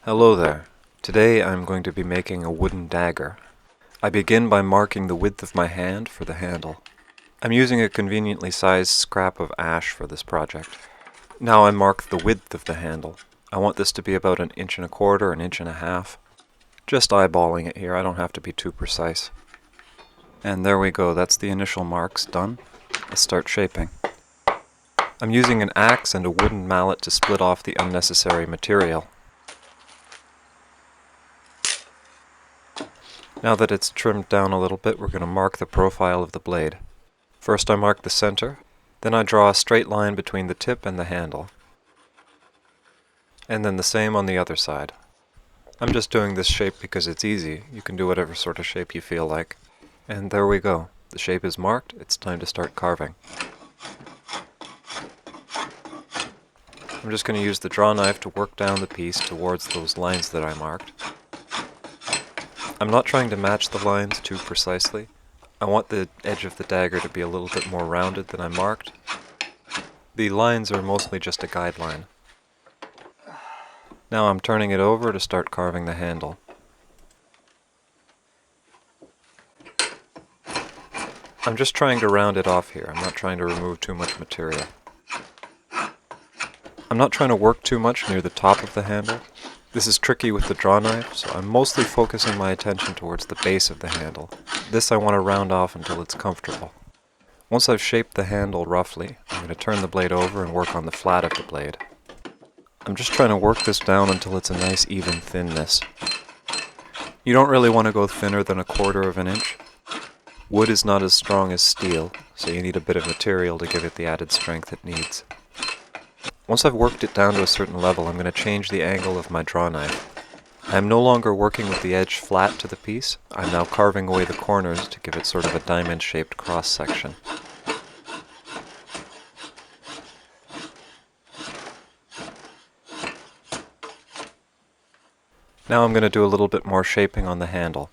Hello there. Today I'm going to be making a wooden dagger. I begin by marking the width of my hand for the handle. I'm using a conveniently sized scrap of ash for this project. Now I mark the width of the handle. I want this to be about 1.25 inches, 1.5 inches. Just eyeballing it here, I don't have to be too precise. And there we go, that's the initial marks done. Let's start shaping. I'm using an axe and a wooden mallet to split off the unnecessary material. Now that it's trimmed down a little bit, we're going to mark the profile of the blade. First I mark the center, then I draw a straight line between the tip and the handle. And then the same on the other side. I'm just doing this shape because it's easy. You can do whatever sort of shape you feel like. And there we go. The shape is marked, it's time to start carving. I'm just going to use the draw knife to work down the piece towards those lines that I marked. I'm not trying to match the lines too precisely. I want the edge of the dagger to be a little bit more rounded than I marked. The lines are mostly just a guideline. Now I'm turning it over to start carving the handle. I'm just trying to round it off here. I'm not trying to remove too much material. I'm not trying to work too much near the top of the handle. This is tricky with the draw knife, so I'm mostly focusing my attention towards the base of the handle. This I want to round off until it's comfortable. Once I've shaped the handle roughly, I'm going to turn the blade over and work on the flat of the blade. I'm just trying to work this down until it's a nice even thinness. You don't really want to go thinner than 1/4 inch. Wood is not as strong as steel, so you need a bit of material to give it the added strength it needs. Once I've worked it down to a certain level, I'm going to change the angle of my draw knife. I am no longer working with the edge flat to the piece. I'm now carving away the corners to give it sort of a diamond-shaped cross-section. Now I'm going to do a little bit more shaping on the handle.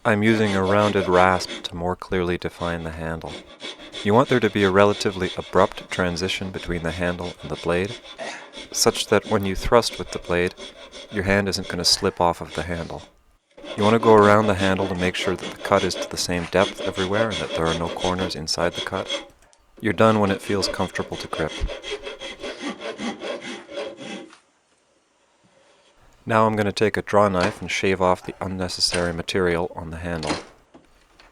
I'm using a rounded rasp to more clearly define the handle. You want there to be a relatively abrupt transition between the handle and the blade, such that when you thrust with the blade, your hand isn't going to slip off of the handle. You want to go around the handle to make sure that the cut is to the same depth everywhere and that there are no corners inside the cut. You're done when it feels comfortable to grip. Now I'm going to take a draw knife and shave off the unnecessary material on the handle.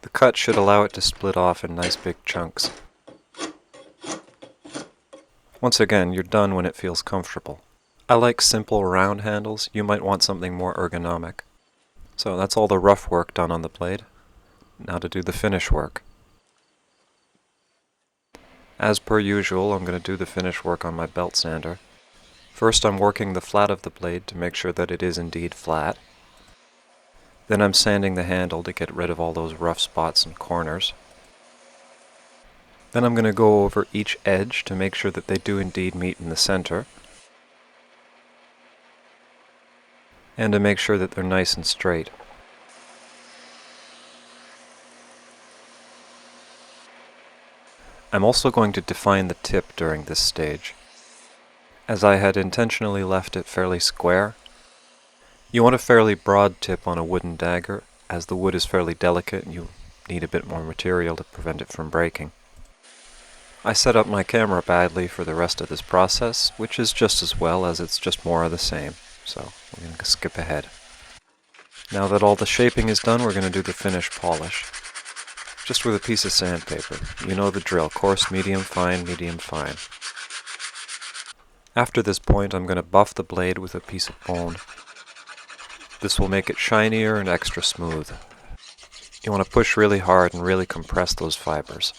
The cut should allow it to split off in nice big chunks. Once again, you're done when it feels comfortable. I like simple round handles. You might want something more ergonomic. So that's all the rough work done on the blade. Now to do the finish work. As per usual, I'm going to do the finish work on my belt sander. First I'm working the flat of the blade to make sure that it is indeed flat. Then I'm sanding the handle to get rid of all those rough spots and corners. Then I'm going to go over each edge to make sure that they do indeed meet in the center. And to make sure that they're nice and straight. I'm also going to define the tip during this stage. As I had intentionally left it fairly square, you want a fairly broad tip on a wooden dagger, as the wood is fairly delicate and you need a bit more material to prevent it from breaking. I set up my camera badly for the rest of this process, which is just as well as it's just more of the same, so we're going to skip ahead. Now that all the shaping is done, we're going to do the finish polish. Just with a piece of sandpaper. You know the drill, coarse, medium, fine, medium, fine. After this point, I'm going to buff the blade with a piece of bone. This will make it shinier and extra smooth. You want to push really hard and really compress those fibers.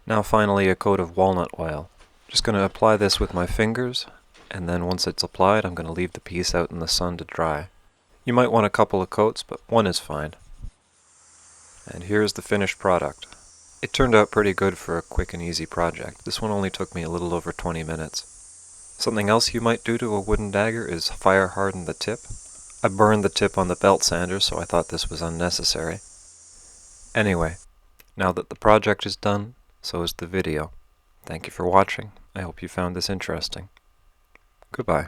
Now finally a coat of walnut oil. Just going to apply this with my fingers, and then once it's applied I'm going to leave the piece out in the sun to dry. You might want a couple of coats, but one is fine. And here's the finished product. It turned out pretty good for a quick and easy project. This one only took me a little over 20 minutes. Something else you might do to a wooden dagger is fire harden the tip. I burned the tip on the belt sander, so I thought this was unnecessary. Anyway, now that the project is done, so is the video. Thank you for watching. I hope you found this interesting. Goodbye.